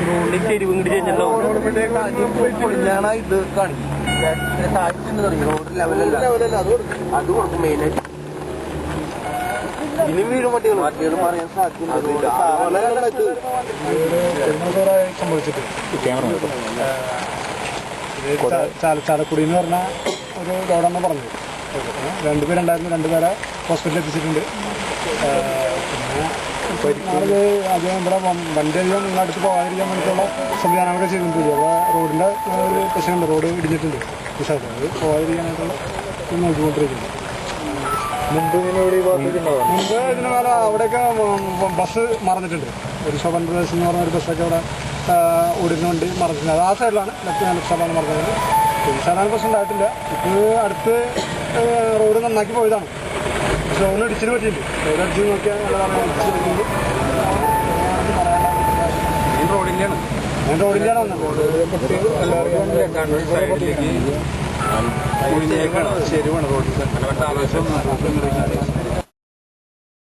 റോഡിൽ ചെരിവ് ഇങ്ങോട്ട് ചേച്ചല്ലോ പൊളിഞ്ഞാണ് ഇത് കാണിക്കും താഴ്ച റോഡ് ലെവലല്ല അത് കൊടുക്കും മെയിനായിട്ട്. ഇനി വീടും മറ്റുകൾ പറയാൻ സംഭവിച്ചിട്ട് ചാലക്കുടി എന്ന് പറഞ്ഞ ഒരു റോഡാണ് പറഞ്ഞത്. രണ്ടുപേരുണ്ടായിരുന്നു, രണ്ടുപേരെ ഹോസ്പിറ്റലിൽ എത്തിച്ചിട്ടുണ്ട്. പിന്നെ ആദ്യം ഇവിടെ വണ്ടി അധികം നിങ്ങളടുത്ത് പോകാതിരിക്കാൻ വേണ്ടിയിട്ടുള്ള സംവിധാനങ്ങളൊക്കെ ചെയ്തിട്ടുണ്ട്. അവിടെ റോഡിൻ്റെ ഒരു പ്രശ്നമുണ്ട്, റോഡ് ഇടിഞ്ഞിട്ടുണ്ട്. പക്ഷേ അത് പോകാതിരിക്കാനായിട്ടുള്ള നോക്കിക്കൊണ്ടിരിക്കുന്നു. മുമ്പ് ഇതിന് മേലെ അവിടെയൊക്കെ ബസ് മറന്നിട്ടുണ്ട്. ഒരു ശോഭൻ പ്രദേശം എന്ന് പറഞ്ഞ ഒരു ബസ്സൊക്കെ അവിടെ ഓടുന്ന വണ്ടി മറന്നിട്ടുണ്ട്. അത് ആ സൈഡിലാണ്, ലെഫ്റ്റ് സൈഡിലാണ് മറന്നത്. ഈ സൈഡിലാണ് ബസ് ഉണ്ടായിട്ടില്ല. ഇപ്പോൾ അടുത്ത് റോഡ് നന്നാക്കി പോയതാണ്. പക്ഷെ ഒന്ന് ഇടിച്ചിട്ട് പറ്റിയിട്ടുണ്ട്. റോഡ് അടിച്ച് നോക്കിയാൽ നല്ലതാണ്. ഇടിച്ചിട്ട് പറ്റിയിട്ടുണ്ട്. റോഡിൻ്റെയാണ് വന്നത്. ചെരുവാണ് റോഡിൽ.